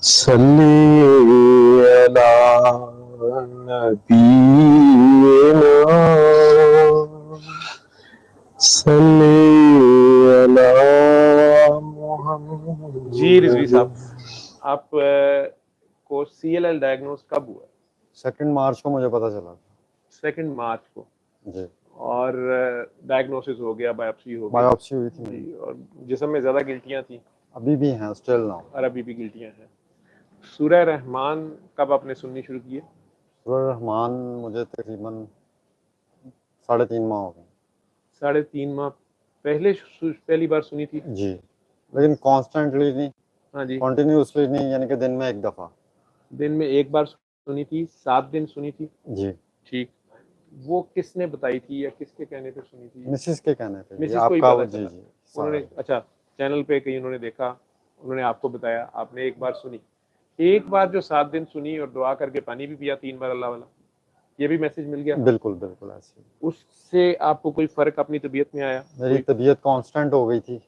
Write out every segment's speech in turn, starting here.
सल्ली अला नबीना सल्ली अला जी रिजवी साहब, मुहम्मद। आप को CLL डायग्नोज कब हुआ? 2 मार्च को मुझे पता चला। 2 मार्च को। जी। और डायग्नोसिस हो गया, बायोप्सी हो गई? बायोप्सी हुई थी जी। और जिस्म में ज्यादा गिल्टियां थी? अभी भी हैं, स्टिल नाउ। और अभी भी गिल्टियां हैं। सूरह रहमान कब आपने सुननी शुरू की है? सूरह रहमान मुझे तकरीबन 3.5 माह हो गए। 3.5 माह पहली बार सुनी थी? जी, लेकिन कॉन्स्टेंटली नहीं। हाँ जी। कंटिन्यूसली नहीं, यानी कि दिन में 1 दफा। दिन में 1 बार सुनी थी, 7 दिन सुनी थी? जी। ठीक। वो किसने बताई थी या किसके कहने पे सुनी थी? मिसेस के कहने पे। मिसेस को ही आपका? पता जी चला? जी। उन्होंने, अच्छा, चैनल पे कहीं उन्होंने देखा, उन्होंने आपको बताया, आपने 1 बार सुनी। एक बार जो 7 दिन सुनी और दुआ करके पानी भी पिया 3 बार अल्लाह वाला, ये भी मैसेज मिल गया? बिल्कुल बिल्कुल ऐसे। उससे आपको कोई फर्क अपनी तबीयत में आया? मेरी तबीयत कांस्टेंट हो गई थी।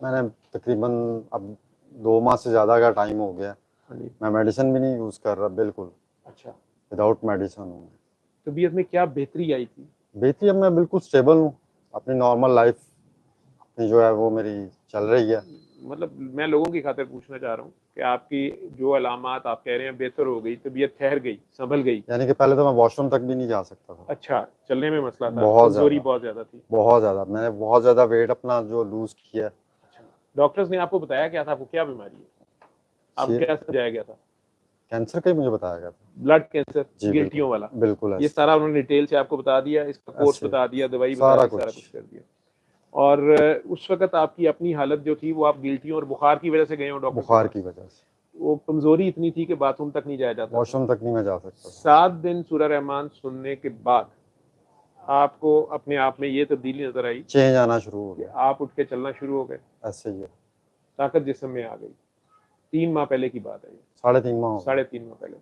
मैंने तकरीबन अब 2 माह से ज़्यादा का टाइम हो गया। हाँ जी। मैं मेडिसिन भी नहीं यूज़ कर रहा, बिल्कुल। अच्छा। विदाउट मेडिसिन हूँ। तबीयत में क्या बेहतरी आई थी? बेहतरी, अब मैं बिल्कुल स्टेबल हूँ। अपनी नॉर्मल लाइफ जो है वो मेरी चल रही है। मतलब मैं लोगों की खातिर पूछना चाह रहा हूँ कि आपकी जो अलामात आप कह रहे हैं बेहतर हो गई, तबीयत ठहर गई, संभल गई। यानी कि पहले तो मैं वॉशरूम तक भी नहीं जा सकता था। अच्छा, चलने में मसला था, बहुत कमजोरी ज़्यादा। बहुत ज्यादा थी? बहुत ज़्यादा। मैंने बहुत ज़्यादा वेट अपना जो लूज किया। अच्छा, डॉक्टर्स ने आपको बताया क्या था, आपको क्या बीमारी है? आपको क्या समझाया गया था? कैंसर का ही मुझे बताया गया था। ब्लड कैंसर, जी, गिल्टियों वाला? बिल्कुल ये ऐसे। सारा उन्होंने डिटेल से आपको बता दिया, इसका कोर्स ऐसे। बता दिया, दवाई बता सारा दी, सारा कुछ कर दिया? और उस वक्त आपकी अपनी हालत जो थी वो आप गिल्टियों और बुखार की वजह से गए हो डॉक्टर? बुखार की वजह से। वो कमजोरी इतनी थी कि बाथरूम तक नहीं जाया जाता? वॉशरूम तक नहीं मैं जा सकता। 7 दिन सूरह रहमान सुनने के बाद आपको अपने आप में ये तब्दीली नजर आई? चेंज आना शुरू हो गया। आप उठ के चलना शुरू हो गए? ऐसे ही है। ताकत जिस्म में आ गई? 3 माह पहले की बात है ये? 3.5 माह। 3.5 माह पहले।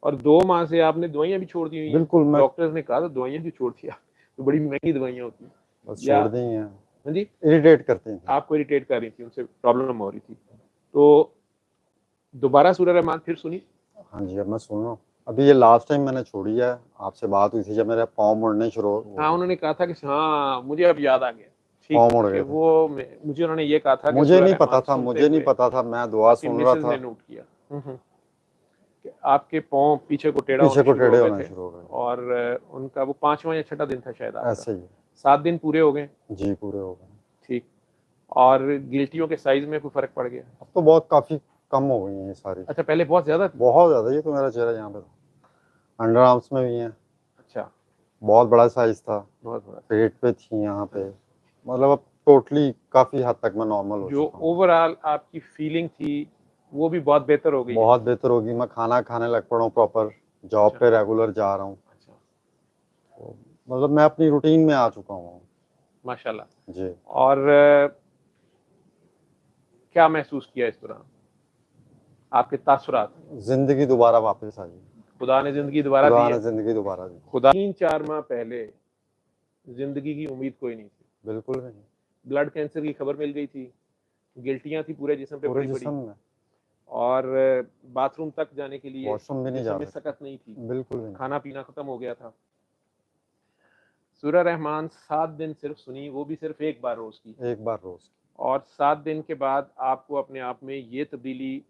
और 2 माह से आपने दवाइयां भी छोड़ दी हुई? बिल्कुल। डॉक्टर्स ने कहा था दवाइयां क्यों छोड़ दिया, तो बड़ी महंगी दवाइयां होती हैं। बस छोड़ दी हैं। हाँ जी। इरिटेट करती हैं। आपको इरिटेट कर रही थी, उनसे प्रॉब्लम हो रही थी, तो दोबारा सूरह रहमान फिर सुनी? हाँ जी, अब मैं सुन रहा हूँ। अभी ये लास्ट टाइम मैंने छोड़ी है, आपसे बात हुई थी जब मेरे पाँव मुड़ने शुरू हो। हाँ, उन्होंने कहा था कि हाँ मुझे अब याद आ गया। पाँव मुड़ ठीक, गए थे। वो मुझे उन्होंने ये कहा था कि मुझे सूरह नहीं रहमान पता था, सुनते मुझे नहीं हुए पता था, मैं दुआ आपकी सुन रहा मिसेज था। ने नोट किया कि आपके पाँव पीछे को टेढ़ा पीछे को होना टेढ़े शुरू हो होने गए थे, शुरू हो गए। और उनका वो 5वां या 6वां दिन था शायद आपका? ऐसे ही है। 7 दिन पूरे हो गए? जी, पूरे हो गए। ठीक। और गिल्टियों के साइज में कोई फर्क पड़ गया? अब तो बहुत काफी कम हो गई हैं ये सारी। अच्छा, पहले बहुत ज्यादा थी? बहुत ज्यादा। ये तो मेरा चेहरा यहाँ पे था, अंडर आर्म्स में भी है। अच्छा, बहुत बड़ा साइज था, बहुत बड़ा। पेट पे थी यहाँ पे। मतलब अब टोटली काफी हद तक मैं नॉर्मल हो जो चुका हूँ। ओवरऑल आपकी फीलिंग थी वो भी बहुत बेहतर हो गई? बहुत बेहतर होगी। मैं खाना खाने लग पड़ा हूँ प्रॉपर, जॉब पे रेगुलर जा रहा हूँ। अच्छा, तो मतलब मैं अपनी रूटीन में आ चुका हूँ माशाल्लाह जी। और क्या महसूस किया इस दौरान, आपके तासुरात? जिंदगी दोबारा वापस आई। खुदा ने जिंदगी दोबारा दी खुदा है? ने जिंदगी दोबारा दी। खुदा 3-4 माह पहले जिंदगी की उम्मीद कोई नहीं थी, बिल्कुल नहीं। ब्लड कैंसर की खबर मिल गई थी, गिल्टियां थी पूरे जिस्म पे पूरे बड़ी जिस्म बड़ी, में। और बाथरूम तक जाने के लिए वॉशरूम भी नहीं जा जिस्म में सकते। सकत नहीं थी, बिल्कुल भी नहीं। खाना पीना खत्म हो गया था। सूरह रहमान 7 दिन सिर्फ सुनी, वो भी सिर्फ 1 बार रोज की, 1 बार रोज। और 7 दिन के बाद आपको अपने आप में ये तब्दीली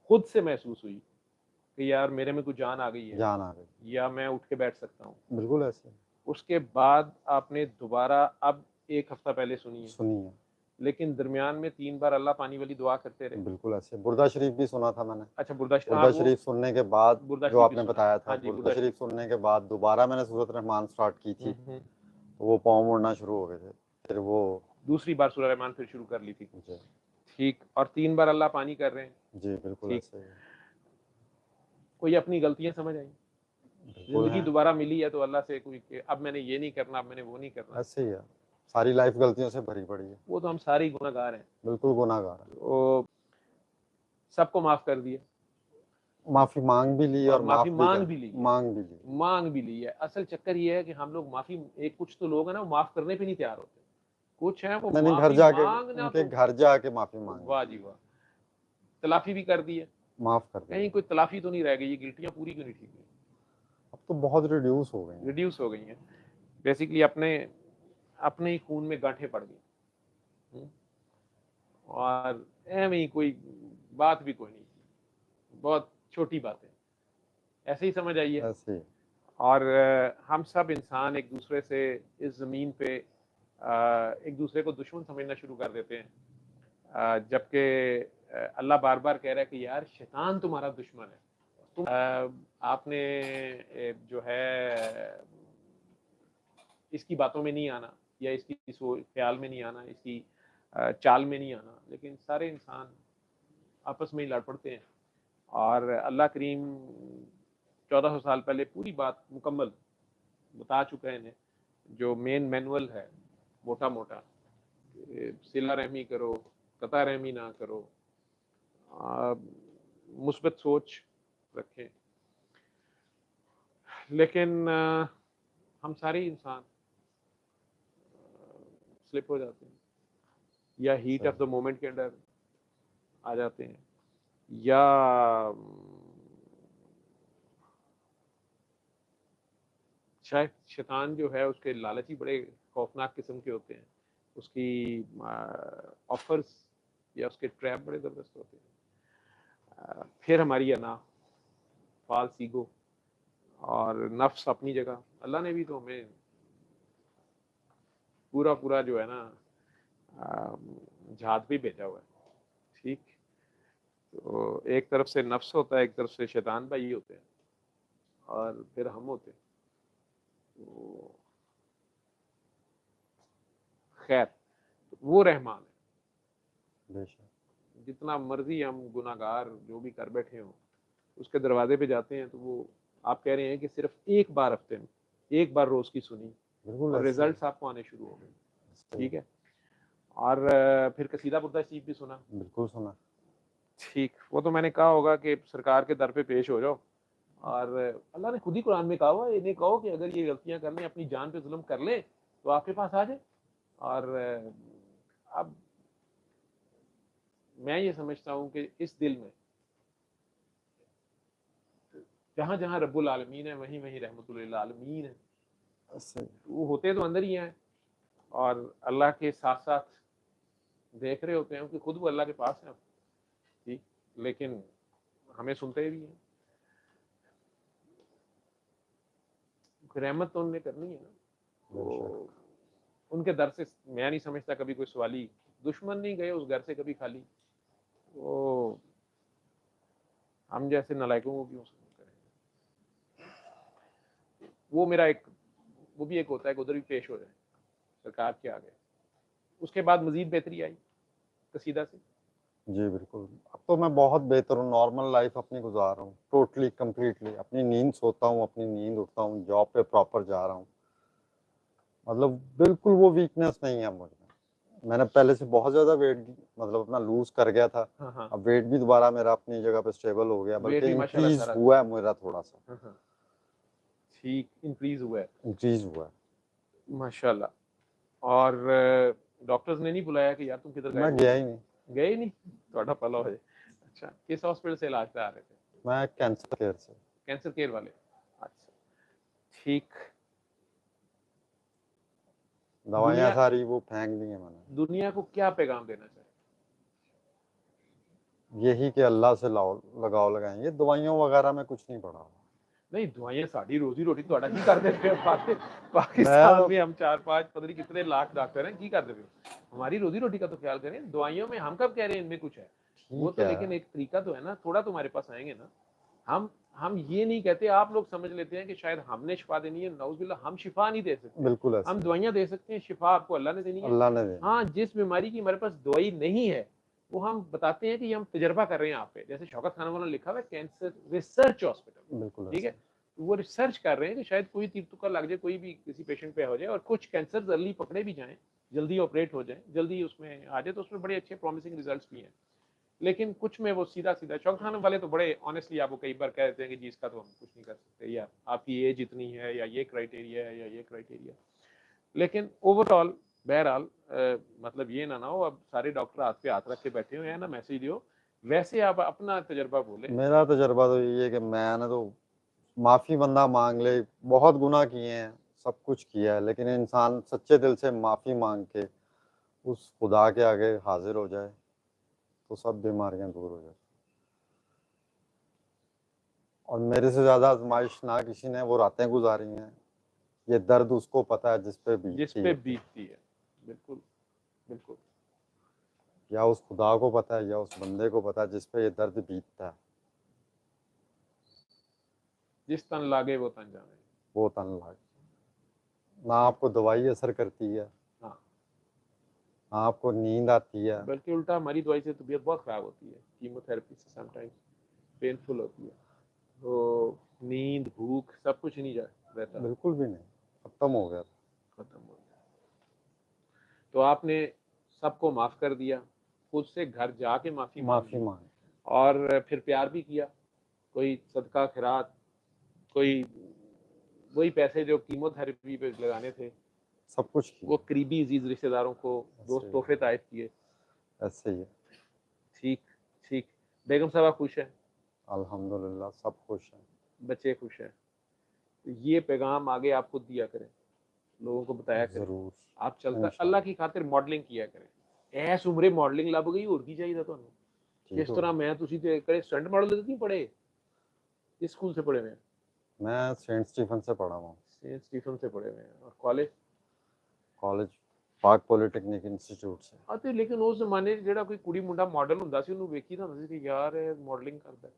खुद से महसूस हुई कि यार मेरे में कुछ जान आ गई है, जान आ गई। या मैं उठ के बैठ सकता हूँ। बिल्कुल ऐसे। उसके बाद आपने दोबारा अब 1 हफ्ता पहले सुनी है, लेकिन दरमियान में 3 बार अल्लाह पानी वाली दुआ करते रहे? बिल्कुल ऐसे। बुर्दा शरीफ भी सुना था मैंने। अच्छा, बुर्दा शरीफ सुनने के बाद जो आपने बताया था, बुर्दा शरीफ शरीफ सुनने के बाद दोबारा मैंने सूरत रहमान स्टार्ट की थी, तो वो पाँव मुड़ना शुरू हो गए थे। फिर वो दूसरी बार सूरह रहमान फिर शुरू कर ली थी? ठीक। और 3 बार अल्लाह पानी कर रहे हैं? जी बिल्कुल ऐसे। कोई अपनी गलतियां समझ आई? जिंदगी दोबारा मिली है तो अल्लाह से कोई कि अब मैंने ये नहीं करना, अब मैंने वो नहीं करना? ऐसे ही है। सारी लाइफ गलतियों से भरी पड़ी है। वो तो हम सारे गुनाहगार हैं। बिल्कुल गुनाहगार है। तो सबको माफ कर दिया, माफी मांग भी ली और माफी मांग भी ली है। असल चक्कर ये है कि हम लोग माफी, एक कुछ तो लोग है ना वो माफ करने पे नहीं तैयार होते, कुछ है वो घर जाके माफी मांग। वाह जी वाह, तलाफी भी कर दी है, माफ कर कहीं दिया। कोई तलाफी तो नहीं रह गई, ये गिल्टियाँ पूरी क्यों नहीं ठीक हुई? अब तो बहुत रिड्यूस हो गए हैं। रिड्यूस हो गई हैं, बेसिकली अपने अपने ही खून में गांठें पड़ गई। हम्म? और एवं ही कोई बात भी कोई नहीं थी, बहुत छोटी बात है, ऐसे ही समझ आइए। ऐसे ही। और हम सब इंसान एक दूसरे से इस ज़मीन पे एक दूसरे को दुश्मन समझना शुरू कर देते हैं, जबकि अल्लाह बार बार कह रहा है कि यार शैतान तुम्हारा दुश्मन है। तुम आपने जो है इसकी बातों में नहीं आना, या इसकी ख्याल में नहीं आना, इसकी चाल में नहीं आना, लेकिन सारे इंसान आपस में ही लड़ पड़ते हैं। और अल्लाह करीम 1400 साल पहले पूरी बात मुकम्मल बता चुका है इन्हें, जो मेन मैनुअल है मोटा मोटा, सिला रहमी करो, कता रहमी ना करो, मुस्बत सोच रखें। लेकिन हम सारे इंसान स्लिप हो जाते हैं, या हीट ऑफ द मोमेंट के अंदर आ जाते हैं, या शायद शैतान जो है उसके लालची बड़े खौफनाक किस्म के होते हैं, उसकी ऑफर्स या उसके ट्रैप बड़े ज़बरदस्त होते हैं। फिर हमारी अना, फाल्स ईगो और नफ्स अपनी जगह। अल्लाह ने भी तो हमें पूरा पूरा जो है ना जहाज भी भेजा हुआ है, ठीक। तो एक तरफ से नफ्स होता है, एक तरफ से शैतान भाई होते हैं, और फिर हम होते हैं। तो खैर, तो वो रहमान है। बेशक। जितना मर्जी हम गुनाहगार जो भी कर बैठे हों, उसके दरवाजे पे जाते हैं तो वो, आप कह रहे हैं कि सिर्फ एक बार हफ्ते में, एक बार रोज की सुनी, बिल्कुल और ऐसे ही। रिजल्ट्स आपको आने शुरू हो गए, ठीक है। और फिर कसीदा बुर्दा शरीफ भी सुना। बिल्कुल सुना। ठीक, वो तो मैंने कहा होगा कि सरकार के दर पे पेश हो जाओ, और अल्लाह ने खुद ही कुरान में कहा हुआ है, इन्हें कहो कि अगर ये गलतियां कर लें, अपनी जान पे जुल्म कर ले, तो आपके पास आ जाए। और अब मैं ये समझता हूँ कि इस दिल में जहाँ जहाँ रब्बुल आलमीन है, वहीं वहीं रहमतुल आलमीन है। ऐसे ही। वो होते तो अंदर ही हैं, और अल्लाह के साथ साथ देख रहे होते हैं कि खुद वो अल्लाह के पास है, ठीक, लेकिन हमें सुनते भी हैं। रहमत तो उन्हें करनी है ना, तो उनके दर से मैं नहीं समझता कभी कोई सवाली दुश्मन नहीं गए उस घर से कभी खाली। वो हम जैसे नालायकों को क्यों करें? वो मेरा एक, वो भी एक होता है कि उधर भी पेश हो जाए सरकार के आगे। उसके बाद मजीद बेहतरी आई कसीदा से। जी बिल्कुल। अब तो मैं बहुत बेहतर हूँ, नॉर्मल लाइफ अपनी गुजार रहा हूँ, टोटली कम्प्लीटली। अपनी नींद सोता हूँ, अपनी नींद उठता हूँ, जॉब पे प्रॉपर जा रहा हूँ। मतलब बिल्कुल वो वीकनेस नहीं है मुझ में। मैंने पहले से बहुत ज्यादा वेट मतलब अपना लूज कर गया था। हाँ हाँ, अब वेट भी दोबारा मेरा अपनी जगह पे स्टेबल हो गया, वेट बल्कि भी माशाल्लाह इंक्रीज सारा। हुआ है मेरा थोड़ा सा। हाँ हाँ, ठीक, इंक्रीज हुआ है इंक्रीज हुआ है। माशाल्लाह। और डॉक्टर्स ने नहीं बुलाया कि यार तुम किधर मैं गायब हो गया गए? ही नहीं। गए नहीं, थोड़ा पला हो जाए। अच्छा, किस हॉस्पिटल से इलाज पे आ रहे थे? मैं कैंसर केयर से। कैंसर केयर वाले, अच्छा, ठीक। दवाइयाँ दुनिया, सारी वो फेंक दी है मैंने। दुनिया को क्या पैगाम देना चाहिए? यही कि अल्लाह से लगाव लगाएंगे, दवाइयों वगैरह में कुछ नहीं पड़ा। नहीं, दवाइयां साड़ी रोजी रोटी ਤੁਹਾਡਾ ਕੀ ਕਰਦੇ ਪਏ ਹੋ? पाकिस्तान मैं में हम 4-5 पता नहीं कितने लाख डॉक्टर हैं, की करते पे? हमारी रोजी रोटी का तो ख्याल करें। दवाइयों में हम कब कह रहे हैं इनमें कुछ है? वो ठीक तो है। लेकिन एक तरीका तो है ना, थोड़ा तो हमारे पास आएंगे ना। हम ये नहीं कहते, आप लोग समझ लेते हैं कि शायद हमने शिफा देनी है, नौजुबिल्ला हम शिफा नहीं दे सकते। बिल्कुल हम ऐसे। दवाइयां दे सकते हैं, शिफा आपको अल्लाह ने देनी है। अल्लाह ने देनी। हाँ, जिस बीमारी की हमारे पास दवाई नहीं है, वो हम बताते हैं कि हम तजर्बा कर रहे हैं आप पे। जैसे शौकत खान वाला लिखा हुआ है कैंसर रिसर्च हॉस्पिटल, बिल्कुल ठीक ऐसे। है। वो रिसर्च कर रहे हैं कि शायद कोई तीर तुक्का लग जाए, कोई भी किसी पेशेंट पे हो जाए, और कुछ कैंसर अर्ली पकड़े भी जाएं, जल्दी ऑपरेट हो जाए, जल्दी उसमें आ जाए, तो उसमें बड़े अच्छे प्रॉमिसिंग रिजल्ट्स भी हैं। लेकिन कुछ में वो सीधा सीधा, शौकत खान वाले तो बड़े ऑनेस्टली आपको कई बार कह देते हैं कि जी इसका तो हम कुछ नहीं कर सकते, या आपकी एज इतनी है, या ये क्राइटेरिया है, या ये क्राइटेरिया। लेकिन ओवरऑल बहरहाल मतलब ये ना हो अब सारे डॉक्टर हाथ पे हाथ रख के बैठे हुए हैं ना, मैसेज दियो वैसे आप अपना तजर्बा बोले। मेरा तजर्बा तो यही है कि मैंने तो माफ़ी बंदा मांग ले, बहुत गुनाह किए हैं, सब कुछ किया है, लेकिन इंसान सच्चे दिल से माफ़ी मांग के उस खुदा के आगे हाजिर हो जाए तो सब बीमारियां दूर हो जाए। और मेरे से ज़्यादा आजमाइश ना किसी ने वो रातें गुजारी हैं, ये दर्द उसको पता है जिस पे जिस बीतती पे है, बीतती है। बिल्कुल बिल्कुल। या उस खुदा को पता है या उस बंदे को पता है जिस पे ये दर्द बीतता है। जिस तन लागे वो तन जाने। वो तन लागे। ना आपको दवाई असर करती है, हाँ, ना आपको नींद आती है। बल्कि उल्टा हमारी दवाई से तबीयत बहुत ख़राब होती है, कीमोथेरेपी से समटाइम्स पेनफुल होती है, तो नींद भूख सब कुछ नहीं जा रहता, बिल्कुल भी नहीं, खत्म हो गया। खत्म हो गया। तो आपने सबको माफ़ कर दिया, खुद से घर जाके माफ़ी माफ़ी मांगी मांग। और फिर प्यार भी किया, कोई सदका खैरात, कोई वही पैसे जो कीमोथेरेपी पे लगाने थे सब कुछ वो किया। करीबी अजीज रिश्तेदारों को दोस्त ऐसे तोहफे तायफ किए। ऐसे ही है। ठीक ठीक। बेगम साहब खुश है, अल्हम्दुलिल्लाह सब खुश हैं। बच्चे खुश हैं। तो ये पैगाम आगे आप खुद दिया करें, लोगों को बताया करें। जरूर आप चलता अल्लाह इंशाल्लाह। की खातिर मॉडलिंग किया करें। ऐस उम्रे मॉडलिंग ਲੱਭ गई ਹੋਰ ਕੀ ਚਾਹੀਦਾ ਤੁਹਾਨੂੰ। ठीक जिस हो तरह मैं ਤੁਸੀਂ ਤੇ ਕੜੇ स्टंट मॉडल ਦੇ नहीं पढ़े, इस स्कूल से पढ़े हुए हैं, मैं सेंट स्टीफन से पढ़ा हुआ हूँ। सेंट स्टीफन से पढ़े हुए हैं और कॉलेज कॉलेज पाक पॉलिटेक्निक इंस्टीट्यूट से। ਆ ਤੇ ਲੇਕਿਨ ਉਸ ਜ਼ਮਾਨੇ 'ਚ ਜਿਹੜਾ ਕੋਈ ਕੁੜੀ ਮੁੰਡਾ ਮਾਡਲ ਹੁੰਦਾ ਸੀ ਉਹਨੂੰ ਵੇਖੀ ਤਾਂ ਹੁੰਦਾ ਸੀ ਕਿ ਯਾਰ ਇਹ ਮਾਡਲਿੰਗ ਕਰਦਾ।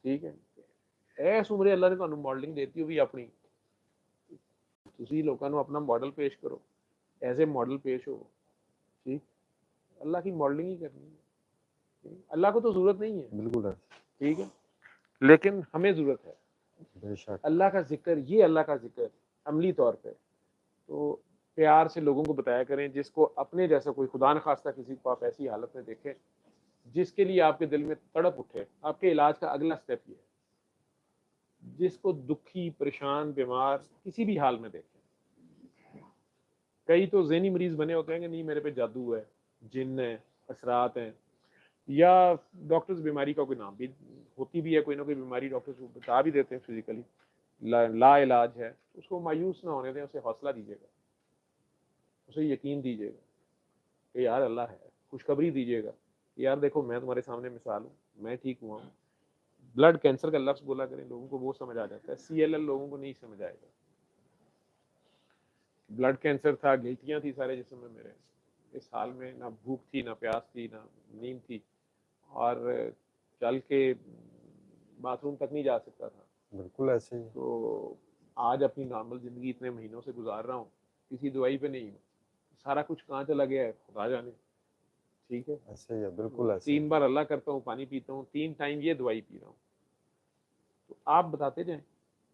ਠੀਕ ਹੈ, ਇਸ ਉਮਰੇ ਅੱਲਾ ਨੇ ਤੁਹਾਨੂੰ ਮਾਡਲਿੰਗ ਦੇਤੀ ਉਹ ਵੀ ਆਪਣੀ, ਤੁਸੀਂ ਲੋਕਾਂ ਨੂੰ ਆਪਣਾ ਮਾਡਲ ਪੇਸ਼ ਕਰੋ, एज ए मॉडल पेश हो। ठीक, अल्लाह की मॉडलिंग ही करनी है। अल्लाह को तो जरूरत नहीं है, बिल्कुल है। ठीक है, लेकिन हमें जरूरत है बेशक। अल्लाह का जिक्र, ये अल्लाह का जिक्र अमली तौर पे। तो प्यार से लोगों को बताया करें, जिसको अपने जैसा कोई खुदा न खास्ता किसी को आप ऐसी हालत में देखें जिसके लिए आपके दिल में तड़प उठे, आपके इलाज का अगला स्टेप ये है, जिसको दुखी परेशान बीमार किसी भी हाल में देखें। कई तो ज़हनी मरीज बने होते हैं कि नहीं मेरे पे जादू है, जिन है, असरात हैं, या डॉक्टर्स बीमारी का कोई नाम भी होती भी है, कोई ना कोई बीमारी डॉक्टर्स को बता भी देते हैं फिजिकली ला इलाज है। उसको मायूस ना होने दें, उसे हौसला दीजिएगा, उसे यकीन दीजिएगा कि यार अल्लाह है, खुशखबरी दीजिएगा यार देखो मैं तुम्हारे सामने मिसाल हूँ, मैं ठीक हुआ हूँ। ब्लड कैंसर का लफ्ज़ बोला करें, लोगों को वो समझ आ जाता है, CLL लोगों को नहीं समझ आएगा। ब्लड कैंसर था, गिल्टियाँ थी सारे जिस्म में मेरे, इस हाल में ना भूख थी, ना प्यास थी, ना नींद थी, और चल के बाथरूम तक नहीं जा सकता था। बिल्कुल ऐसे ही। तो आज अपनी नॉर्मल ज़िंदगी इतने महीनों से गुजार रहा हूँ, किसी दवाई पे नहीं हूँ। सारा कुछ कहाँ चला गया है खुदा जाने। ठीक है, ऐसे ही है, बिल्कुल ऐसे ही। 3 बार अल्लाह करता हूँ, पानी पीता हूँ, 3 टाइम ये दवाई पी रहा हूँ। तो आप बताते जाएं,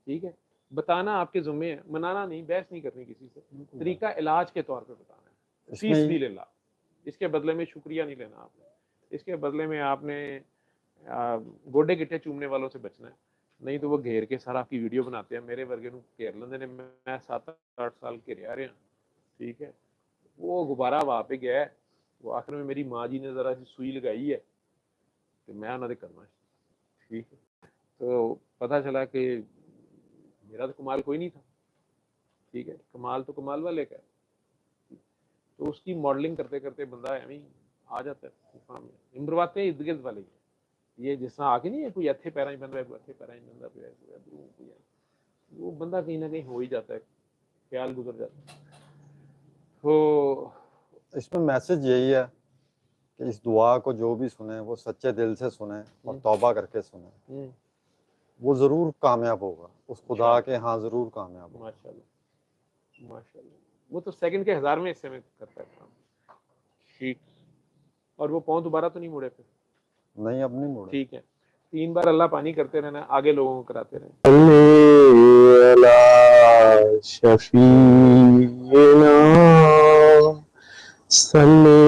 ठीक है, बताना आपके ज़िम्मे है, मनाना नहीं, बहस नहीं करनी किसी से, तरीका इलाज के तौर पे बताना है, फीस भी लेना, इसके बदले में शुक्रिया नहीं लेना आपने, इसके बदले में आपने गोडे गिट्टे चूमने वालों से बचना है। नहीं तो वो घेर के सारा आपकी वीडियो बनाते हैं, मेरे वर्गे ਨੂੰ घेर लेंदे ने, मैं 7-8 साल घेरिया रहा। ठीक है, वो गुब्बारा वहाँ पे गया है, वो आखिर में मेरी माँ जी ने ज़रा सी सुई लगाई है तो मैं उन्होंने करना है। ठीक है, तो पता चला कि मेरा तो कमाल कोई नहीं था। ठीक है, कमाल तो कमाल वाले का है। तो उसकी मॉडलिंग करते करते बंदा एवं ही आ जाता है मुकाम में। इम्रवाते इर्द गिर्द वाले ये जिस तरह आके नहीं है, कोई अच्छे पैरा ही बन रहा है, कोई अच्छे पैरा ही बन रहा है, वो बंदा कहीं ना कहीं हो ही जाता है, ख्याल गुजर जाता है। तो इसमें मैसेज यही है कि इस दुआ को जो भी सुने वो सच्चे दिल से सुने और तौबा करके सुने, वो जरूर कामयाब होगा, उस खुदा के यहाँ जरूर कामयाब होगा। माशाल्लाह माशाल्लाह, वो तो सेकंड के 1000 में हिस्से में करता है काम। ठीक, और वो पाँव दोबारा तो नहीं मुड़े फिर? नहीं, अब नहीं मुड़े। ठीक है, 3 बार अल्लाह पानी करते रहना, आगे लोगों को कराते रहना। शफीना सल्ले